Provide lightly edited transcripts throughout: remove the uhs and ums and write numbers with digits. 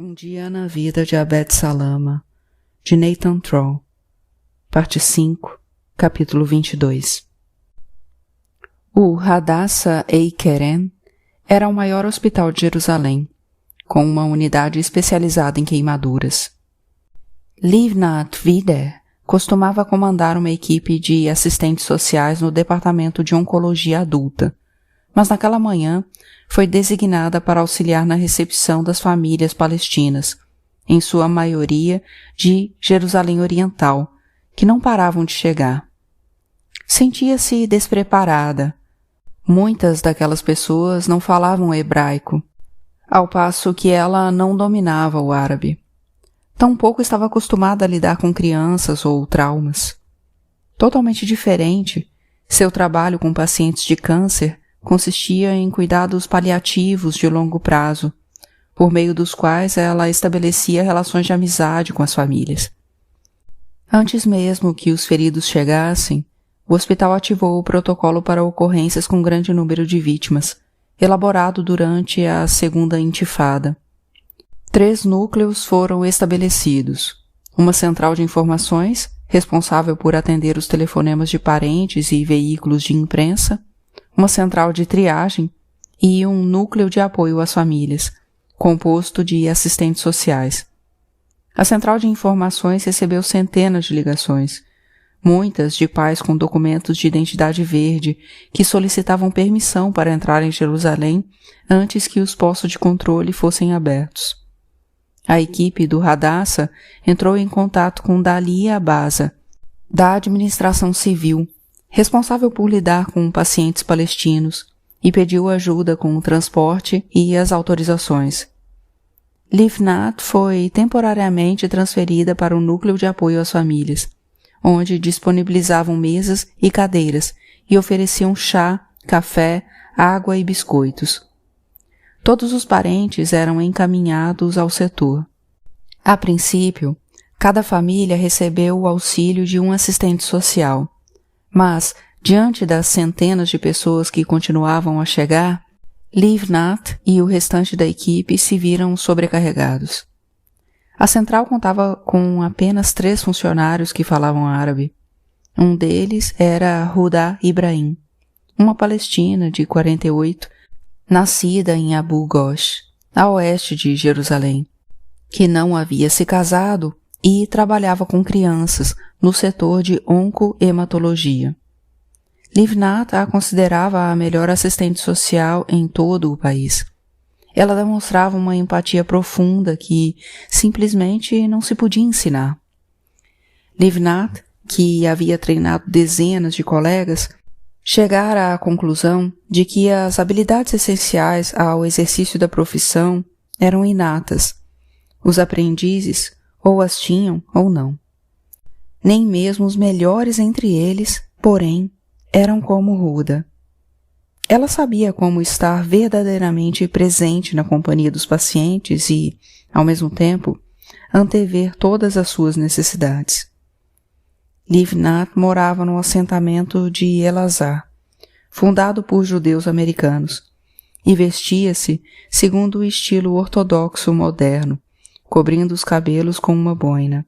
Um dia na vida de Abed Salama, de Nathan Troll, parte 5, capítulo 22. O Hadassah Ei-Keren era o maior hospital de Jerusalém, com uma unidade especializada em queimaduras. Livnat Vider costumava comandar uma equipe de assistentes sociais no departamento de oncologia adulta, mas naquela manhã foi designada para auxiliar na recepção das famílias palestinas, em sua maioria de Jerusalém Oriental, que não paravam de chegar. Sentia-se despreparada. Muitas daquelas pessoas não falavam hebraico, ao passo que ela não dominava o árabe. Tampouco estava acostumada a lidar com crianças ou traumas. Totalmente diferente, seu trabalho com pacientes de câncer consistia em cuidados paliativos de longo prazo, por meio dos quais ela estabelecia relações de amizade com as famílias. Antes mesmo que os feridos chegassem, o hospital ativou o protocolo para ocorrências com grande número de vítimas, elaborado durante a Segunda Intifada. 3 núcleos foram estabelecidos: uma central de informações, responsável por atender os telefonemas de parentes e veículos de imprensa, uma central de triagem e um núcleo de apoio às famílias, composto de assistentes sociais. A central de informações recebeu centenas de ligações, muitas de pais com documentos de identidade verde que solicitavam permissão para entrar em Jerusalém antes que os postos de controle fossem abertos. A equipe do Hadassah entrou em contato com Dalia Abaza, da administração civil, responsável por lidar com pacientes palestinos, e pediu ajuda com o transporte e as autorizações. Livnat foi temporariamente transferida para o núcleo de apoio às famílias, onde disponibilizavam mesas e cadeiras e ofereciam chá, café, água e biscoitos. Todos os parentes eram encaminhados ao setor. A princípio, cada família recebeu o auxílio de um assistente social. Mas, diante das centenas de pessoas que continuavam a chegar, Livnat e o restante da equipe se viram sobrecarregados. A central contava com apenas 3 funcionários que falavam árabe. Um deles era Huda Ibrahim, uma palestina de 48, nascida em Abu Ghosh, a oeste de Jerusalém, que não havia se casado e trabalhava com crianças no setor de oncohematologia. Livnat a considerava a melhor assistente social em todo o país. Ela demonstrava uma empatia profunda que simplesmente não se podia ensinar. Livnat, que havia treinado dezenas de colegas, chegara à conclusão de que as habilidades essenciais ao exercício da profissão eram inatas. Os aprendizes ou as tinham ou não. Nem mesmo os melhores entre eles, porém, eram como Huda. Ela sabia como estar verdadeiramente presente na companhia dos pacientes e, ao mesmo tempo, antever todas as suas necessidades. Livnat morava no assentamento de Elazar, fundado por judeus americanos, e vestia-se segundo o estilo ortodoxo moderno, cobrindo os cabelos com uma boina.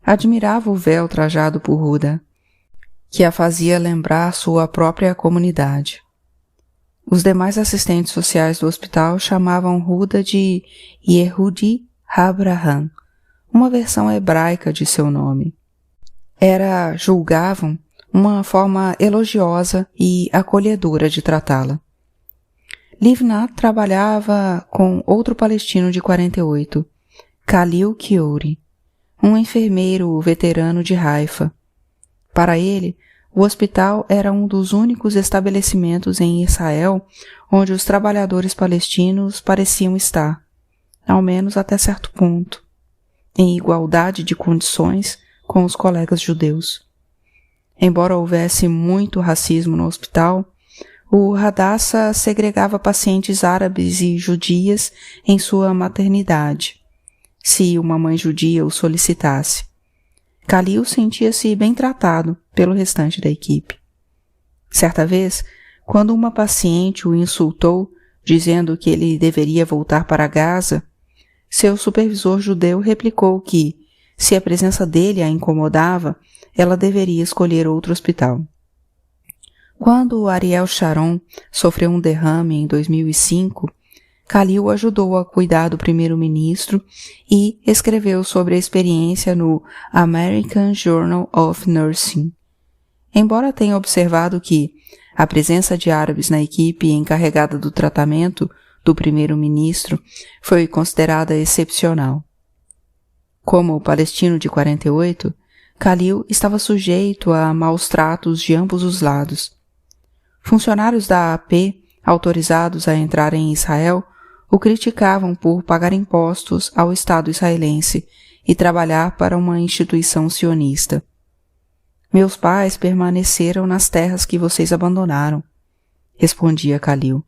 Admirava o véu trajado por Huda, que a fazia lembrar sua própria comunidade. Os demais assistentes sociais do hospital chamavam Huda de Yehudi Abraham, uma versão hebraica de seu nome. Julgavam, uma forma elogiosa e acolhedora de tratá-la. Livnat trabalhava com outro palestino de 48, Khalil Kiouri, um enfermeiro veterano de Haifa. Para ele, o hospital era um dos únicos estabelecimentos em Israel onde os trabalhadores palestinos pareciam estar, ao menos até certo ponto, em igualdade de condições com os colegas judeus. Embora houvesse muito racismo no hospital, o Hadassah segregava pacientes árabes e judias em sua maternidade, se uma mãe judia o solicitasse. Khalil sentia-se bem tratado pelo restante da equipe. Certa vez, quando uma paciente o insultou, dizendo que ele deveria voltar para Gaza, seu supervisor judeu replicou que, se a presença dele a incomodava, ela deveria escolher outro hospital. Quando Ariel Sharon sofreu um derrame em 2005, Khalil ajudou a cuidar do primeiro-ministro e escreveu sobre a experiência no American Journal of Nursing. Embora tenha observado que a presença de árabes na equipe encarregada do tratamento do primeiro-ministro foi considerada excepcional. Como palestino de 48, Khalil estava sujeito a maus tratos de ambos os lados. Funcionários da AP, autorizados a entrar em Israel, o criticavam por pagar impostos ao Estado israelense e trabalhar para uma instituição sionista. Meus pais permaneceram nas terras que vocês abandonaram, respondia Khalil.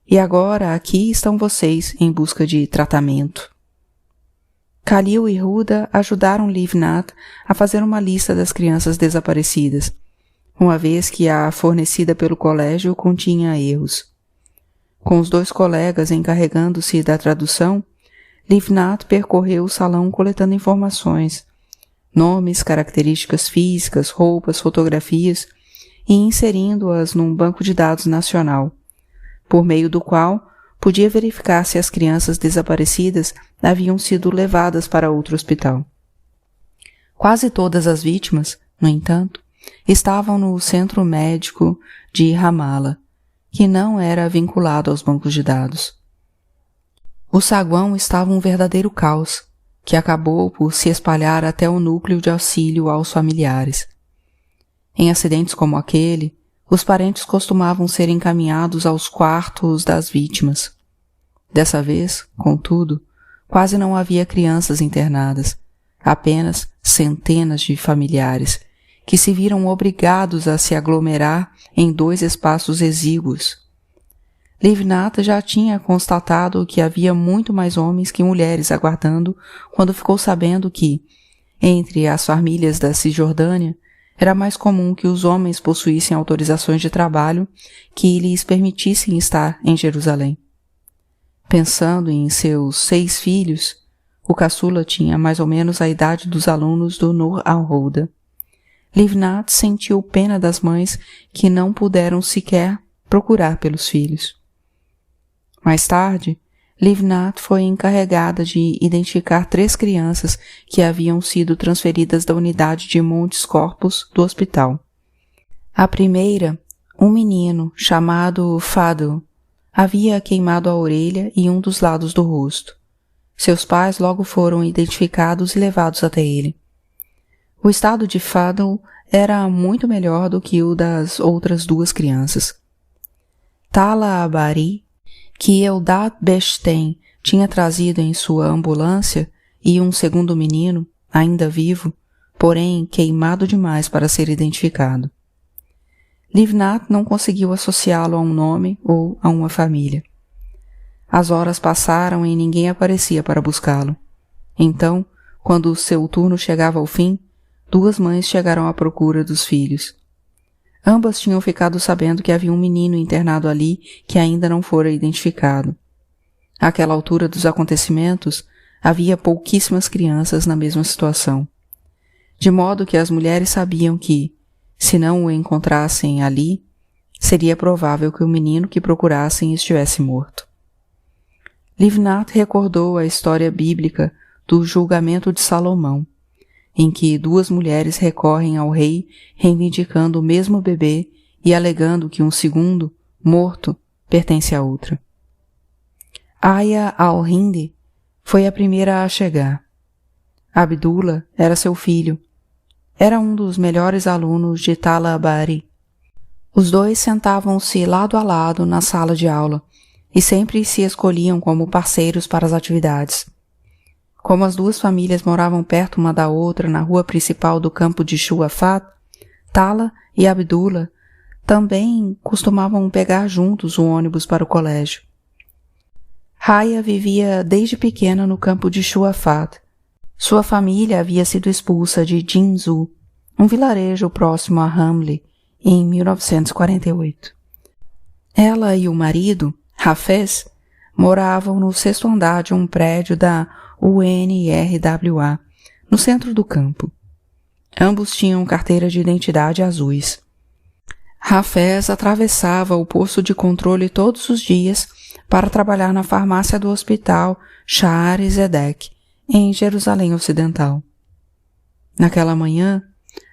E agora aqui estão vocês em busca de tratamento. Khalil e Huda ajudaram Livnat a fazer uma lista das crianças desaparecidas, uma vez que a fornecida pelo colégio continha erros. Com os 2 colegas encarregando-se da tradução, Livnat percorreu o salão coletando informações, nomes, características físicas, roupas, fotografias e inserindo-as num banco de dados nacional, por meio do qual podia verificar se as crianças desaparecidas haviam sido levadas para outro hospital. Quase todas as vítimas, no entanto, estavam no centro médico de Ramallah, que não era vinculado aos bancos de dados. O saguão estava um verdadeiro caos, que acabou por se espalhar até o núcleo de auxílio aos familiares. Em acidentes como aquele, os parentes costumavam ser encaminhados aos quartos das vítimas. Dessa vez, contudo, quase não havia crianças internadas, apenas centenas de familiares, que se viram obrigados a se aglomerar em 2 espaços exíguos. Livnat já tinha constatado que havia muito mais homens que mulheres aguardando quando ficou sabendo que, entre as famílias da Cisjordânia, era mais comum que os homens possuíssem autorizações de trabalho que lhes permitissem estar em Jerusalém. Pensando em seus 6 filhos, o caçula tinha mais ou menos a idade dos alunos do Nur al-Huda. Livnat sentiu pena das mães que não puderam sequer procurar pelos filhos. Mais tarde, Livnat foi encarregada de identificar 3 crianças que haviam sido transferidas da unidade de Montes Corpus do hospital. A primeira, um menino chamado Fadl, havia queimado a orelha e um dos lados do rosto. Seus pais logo foram identificados e levados até ele. O estado de Fadl era muito melhor do que o das outras 2 crianças. Tala Abari, que Eldad Bechstein tinha trazido em sua ambulância, e um segundo menino, ainda vivo, porém queimado demais para ser identificado. Livnat não conseguiu associá-lo a um nome ou a uma família. As horas passaram e ninguém aparecia para buscá-lo. Então, quando o seu turno chegava ao fim, 2 mães chegaram à procura dos filhos. Ambas tinham ficado sabendo que havia um menino internado ali que ainda não fora identificado. Àquela altura dos acontecimentos, havia pouquíssimas crianças na mesma situação. De modo que as mulheres sabiam que, se não o encontrassem ali, seria provável que o menino que procurassem estivesse morto. Livnat recordou a história bíblica do julgamento de Salomão, em que 2 mulheres recorrem ao rei reivindicando o mesmo bebê e alegando que um segundo, morto, pertence a outra. Aya al-Hindi foi a primeira a chegar. Abdullah era seu filho. Era um dos melhores alunos de Tala Abari. Os 2 sentavam-se lado a lado na sala de aula e sempre se escolhiam como parceiros para as atividades. Como as 2 famílias moravam perto uma da outra na rua principal do campo de Shuafat, Tala e Abdullah também costumavam pegar juntos o ônibus para o colégio. Raya vivia desde pequena no campo de Shuafat. Sua família havia sido expulsa de Jinzu, um vilarejo próximo a Ramle, em 1948. Ela e o marido, Hafez, moravam no 6º andar de um prédio da UNRWA, no centro do campo. Ambos tinham carteiras de identidade azuis. Hafez atravessava o posto de controle todos os dias para trabalhar na farmácia do hospital Shaare Zedek, em Jerusalém Ocidental. Naquela manhã,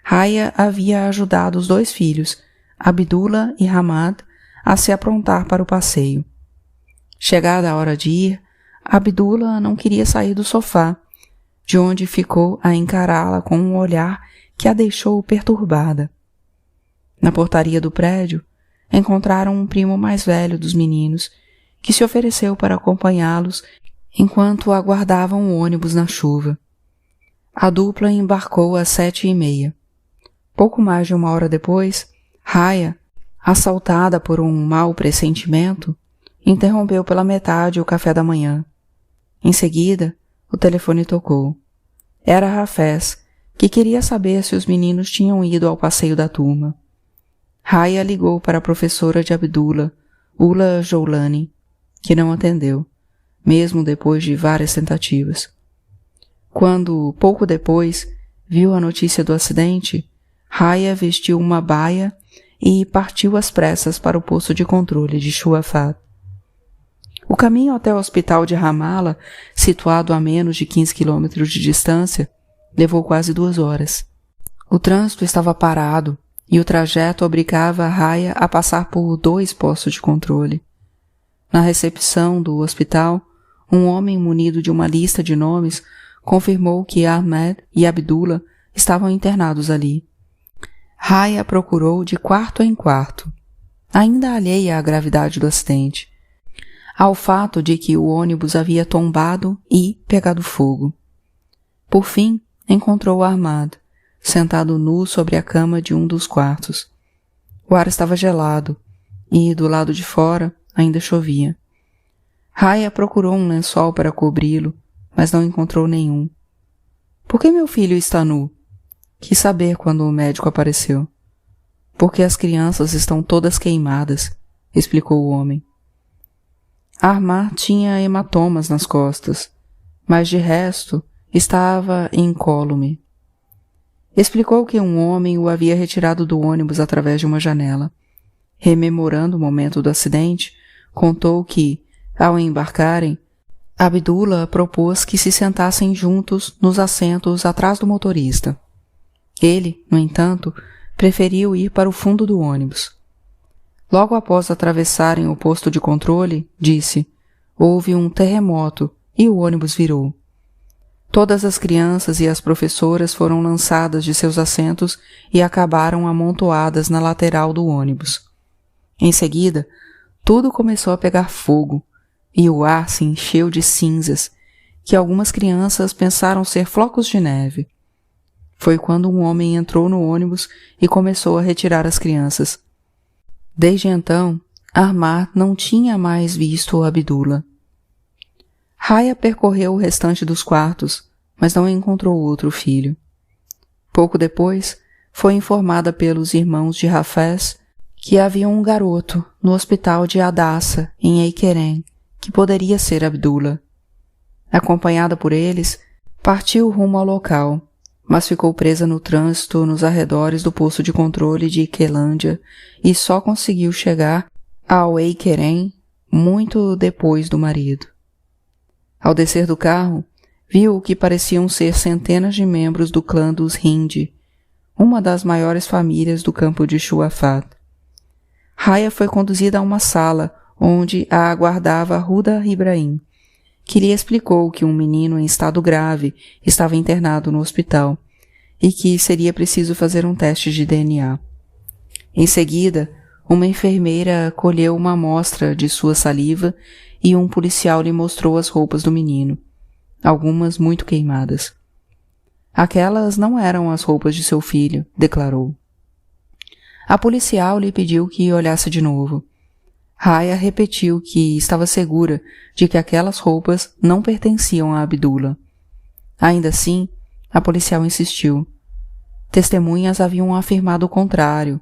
Raya havia ajudado os 2 filhos, Abdullah e Hamad, a se aprontar para o passeio. Chegada a hora de ir, Abdullah não queria sair do sofá, de onde ficou a encará-la com um olhar que a deixou perturbada. Na portaria do prédio, encontraram um primo mais velho dos meninos, que se ofereceu para acompanhá-los enquanto aguardavam o ônibus na chuva. A dupla embarcou às 7h30. Pouco mais de 1 hora depois, Raya, assaltada por um mau pressentimento, interrompeu pela metade o café da manhã. Em seguida, o telefone tocou. Era Hafez, que queria saber se os meninos tinham ido ao passeio da turma. Raya ligou para a professora de Abdullah, Ula Joulani, que não atendeu, mesmo depois de várias tentativas. Quando, pouco depois, viu a notícia do acidente, Raya vestiu uma baia e partiu às pressas para o posto de controle de Shuafat. O caminho até o hospital de Ramallah, situado a menos de 15 quilômetros de distância, levou quase 2 horas. O trânsito estava parado e o trajeto obrigava a Raya a passar por 2 postos de controle. Na recepção do hospital, um homem munido de uma lista de nomes confirmou que Ahmed e Abdullah estavam internados ali. Raya procurou de quarto em quarto, ainda alheia à gravidade do acidente, ao fato de que o ônibus havia tombado e pegado fogo. Por fim, encontrou Ahmad, sentado nu sobre a cama de um dos quartos. O ar estava gelado e, do lado de fora, ainda chovia. Raya procurou um lençol para cobri-lo, mas não encontrou nenhum. Por que meu filho está nu? Quis saber quando o médico apareceu. Porque as crianças estão todas queimadas, explicou o homem. Ahmad tinha hematomas nas costas, mas de resto estava incólume. Explicou que um homem o havia retirado do ônibus através de uma janela. Rememorando o momento do acidente, contou que, ao embarcarem, Abdullah propôs que se sentassem juntos nos assentos atrás do motorista. Ele, no entanto, preferiu ir para o fundo do ônibus. Logo após atravessarem o posto de controle, disse: houve um terremoto e o ônibus virou. Todas as crianças e as professoras foram lançadas de seus assentos e acabaram amontoadas na lateral do ônibus. Em seguida, tudo começou a pegar fogo e o ar se encheu de cinzas, que algumas crianças pensaram ser flocos de neve. Foi quando um homem entrou no ônibus e começou a retirar as crianças. Desde então, Ahmad não tinha mais visto Abdullah. Raya percorreu o restante dos quartos, mas não encontrou outro filho. Pouco depois, foi informada pelos irmãos de Hafez que havia um garoto no hospital de Hadassah, em Eikerem, que poderia ser Abdullah. Acompanhada por eles, partiu rumo ao local, mas ficou presa no trânsito nos arredores do posto de controle de Iquelândia e só conseguiu chegar ao Eikerem muito depois do marido. Ao descer do carro, viu o que pareciam ser centenas de membros do clã dos Hindi, uma das maiores famílias do campo de Shuafat. Raya foi conduzida a uma sala onde a aguardava Huda Ibrahim, que lhe explicou que um menino em estado grave estava internado no hospital e que seria preciso fazer um teste de DNA. Em seguida, uma enfermeira colheu uma amostra de sua saliva e um policial lhe mostrou as roupas do menino, algumas muito queimadas. Aquelas não eram as roupas de seu filho, declarou. A policial lhe pediu que olhasse de novo. Raya repetiu que estava segura de que aquelas roupas não pertenciam a Abdullah. Ainda assim, a policial insistiu. Testemunhas haviam afirmado o contrário.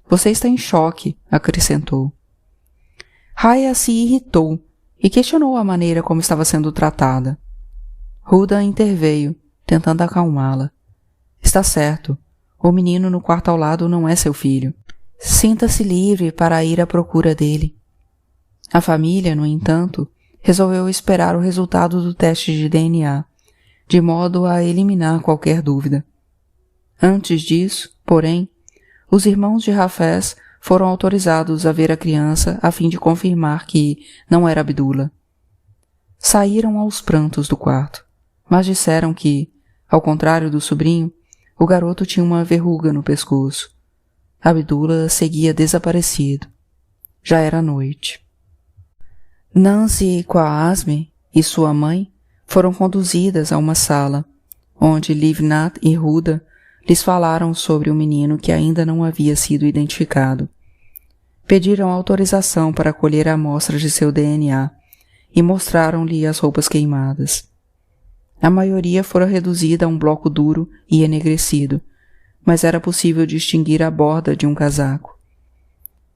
Você está em choque, acrescentou. Raya se irritou e questionou a maneira como estava sendo tratada. Huda interveio, tentando acalmá-la. Está certo. O menino no quarto ao lado não é seu filho. Sinta-se livre para ir à procura dele. A família, no entanto, resolveu esperar o resultado do teste de DNA, de modo a eliminar qualquer dúvida. Antes disso, porém, os irmãos de Hafez foram autorizados a ver a criança a fim de confirmar que não era Abdullah. Saíram aos prantos do quarto, mas disseram que, ao contrário do sobrinho, o garoto tinha uma verruga no pescoço. Abdullah seguia desaparecido. Já era noite. Nancy Quasme e sua mãe foram conduzidas a uma sala, onde Livnat e Huda lhes falaram sobre o menino que ainda não havia sido identificado. Pediram autorização para colher amostras de seu DNA e mostraram-lhe as roupas queimadas. A maioria fora reduzida a um bloco duro e enegrecido, mas era possível distinguir a borda de um casaco.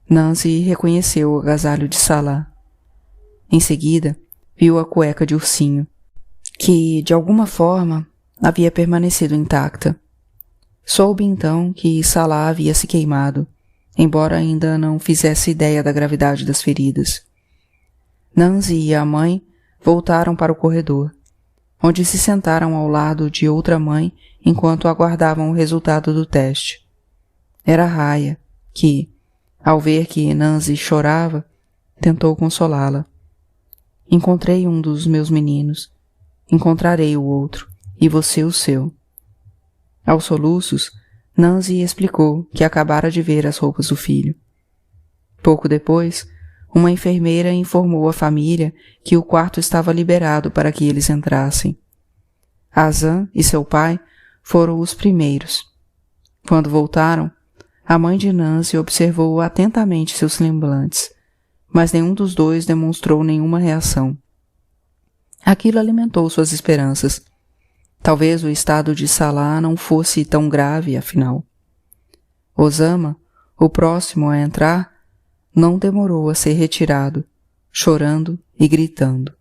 Nancy reconheceu o agasalho de Salah. Em seguida, viu a cueca de ursinho, que, de alguma forma, havia permanecido intacta. Soube então que Salah havia se queimado, embora ainda não fizesse ideia da gravidade das feridas. Nancy e a mãe voltaram para o corredor, onde se sentaram ao lado de outra mãe enquanto aguardavam o resultado do teste. Era Raya, que, ao ver que Nancy chorava, tentou consolá-la. Encontrei um dos meus meninos, encontrarei o outro, e você o seu. Aos soluços, Nancy explicou que acabara de ver as roupas do filho. Pouco depois, uma enfermeira informou a família que o quarto estava liberado para que eles entrassem. Azan e seu pai foram os primeiros. Quando voltaram, a mãe de Nancy observou atentamente seus semblantes, mas nenhum dos dois demonstrou nenhuma reação. Aquilo alimentou suas esperanças. Talvez o estado de Salah não fosse tão grave, afinal. Osama, o próximo a entrar, não demorou a ser retirado, chorando e gritando.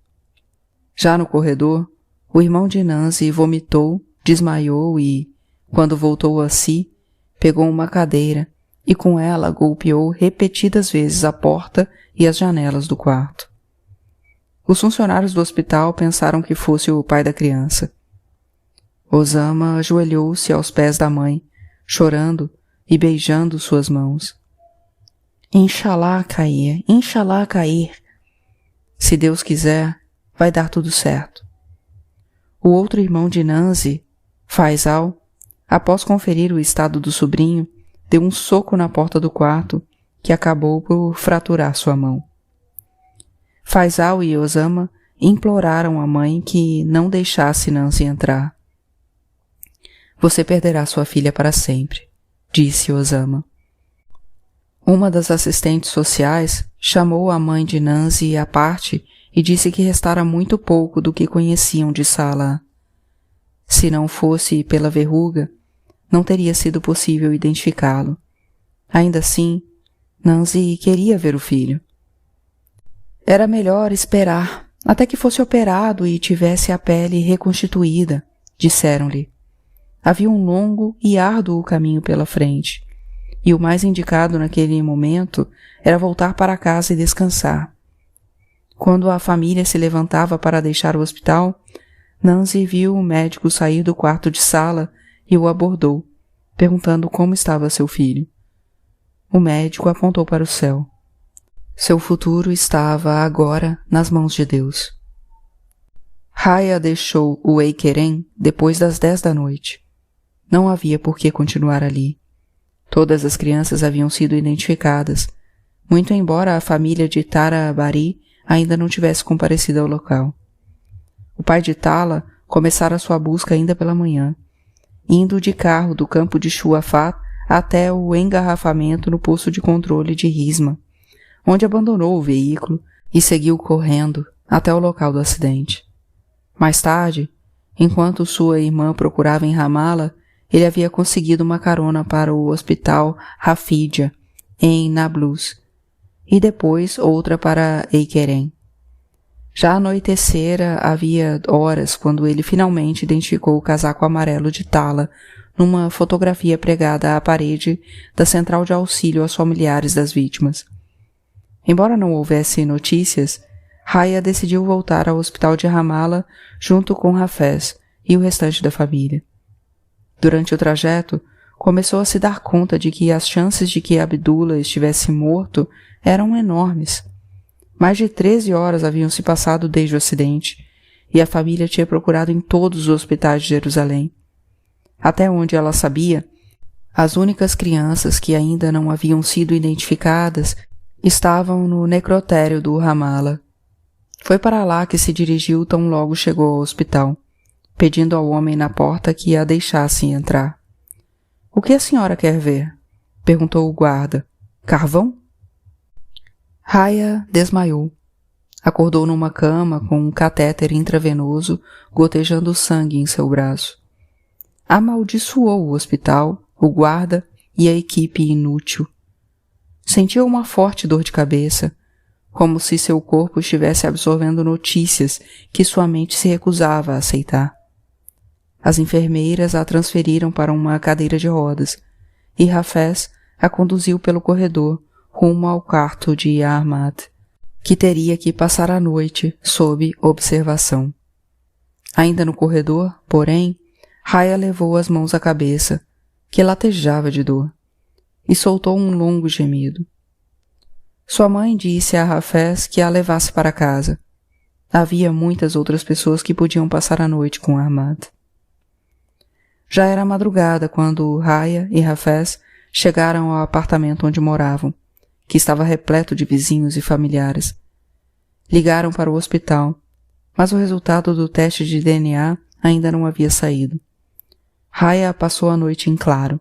Já no corredor, o irmão de Nancy vomitou, desmaiou e, quando voltou a si, pegou uma cadeira e com ela golpeou repetidas vezes a porta e as janelas do quarto. Os funcionários do hospital pensaram que fosse o pai da criança. Osama ajoelhou-se aos pés da mãe, chorando e beijando suas mãos. Inshallah cair. Se Deus quiser, vai dar tudo certo. O outro irmão de Nancy, Faisal, após conferir o estado do sobrinho, deu um soco na porta do quarto, que acabou por fraturar sua mão. Faisal e Osama imploraram à mãe que não deixasse Nancy entrar. Você perderá sua filha para sempre, disse Osama. Uma das assistentes sociais chamou a mãe de Nancy à parte e disse que restara muito pouco do que conheciam de Salah. Se não fosse pela verruga, não teria sido possível identificá-lo. Ainda assim, Nancy queria ver o filho. Era melhor esperar até que fosse operado e tivesse a pele reconstituída, disseram-lhe. Havia um longo e árduo caminho pela frente, e o mais indicado naquele momento era voltar para casa e descansar. Quando a família se levantava para deixar o hospital, Nancy viu o médico sair do quarto de sala e o abordou, perguntando como estava seu filho. O médico apontou para o céu. Seu futuro estava agora nas mãos de Deus. Raya deixou o Eikerem depois das 10 da noite. Não havia por que continuar ali. Todas as crianças haviam sido identificadas, muito embora a família de Tara Bari ainda não tivesse comparecido ao local. O pai de Tala começara sua busca ainda pela manhã, indo de carro do campo de Shuafat até o engarrafamento no posto de controle de Risma, onde abandonou o veículo e seguiu correndo até o local do acidente. Mais tarde, enquanto sua irmã procurava em Ramala, ele havia conseguido uma carona para o hospital Hafidja, em Nablus, e depois outra para Eikerem. Já anoitecera havia horas quando ele finalmente identificou o casaco amarelo de Tala numa fotografia pregada à parede da central de auxílio aos familiares das vítimas. Embora não houvesse notícias, Raya decidiu voltar ao hospital de Ramallah junto com Hafez e o restante da família. Durante o trajeto, começou a se dar conta de que as chances de que Abdullah estivesse morto eram enormes. Mais de 13 horas haviam se passado desde o acidente, e a família tinha procurado em todos os hospitais de Jerusalém. Até onde ela sabia, as únicas crianças que ainda não haviam sido identificadas estavam no necrotério do Ramallah. Foi para lá que se dirigiu tão logo chegou ao hospital, pedindo ao homem na porta que a deixasse entrar. — O que a senhora quer ver? — perguntou o guarda. — Carvão? Raya desmaiou. Acordou numa cama com um catéter intravenoso gotejando sangue em seu braço. Amaldiçoou o hospital, o guarda e a equipe inútil. Sentiu uma forte dor de cabeça, como se seu corpo estivesse absorvendo notícias que sua mente se recusava a aceitar. As enfermeiras a transferiram para uma cadeira de rodas e Hafez a conduziu pelo corredor rumo ao quarto de Ahmad, que teria que passar a noite sob observação. Ainda no corredor, porém, Raya levou as mãos à cabeça, que latejava de dor, e soltou um longo gemido. Sua mãe disse a Hafez que a levasse para casa. Havia muitas outras pessoas que podiam passar a noite com Ahmad. Já era madrugada quando Raya e Hafez chegaram ao apartamento onde moravam, que estava repleto de vizinhos e familiares. Ligaram para o hospital, mas o resultado do teste de DNA ainda não havia saído. Raya passou a noite em claro,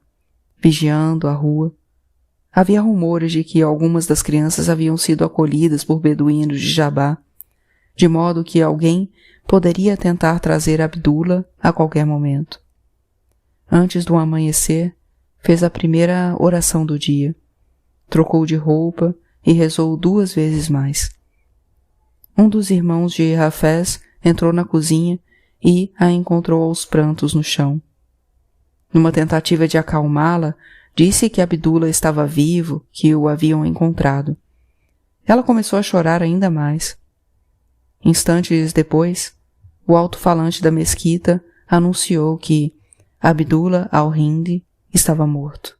vigiando a rua. Havia rumores de que algumas das crianças haviam sido acolhidas por beduínos de Jabá, de modo que alguém poderia tentar trazer Abdullah a qualquer momento. Antes do amanhecer, fez a primeira oração do dia. Trocou de roupa e rezou 2 vezes mais. Um dos irmãos de Hafez entrou na cozinha e a encontrou aos prantos no chão. Numa tentativa de acalmá-la, disse que Abdullah estava vivo, que o haviam encontrado. Ela começou a chorar ainda mais. Instantes depois, o alto-falante da mesquita anunciou que Abdullah al-Hindi estava morto.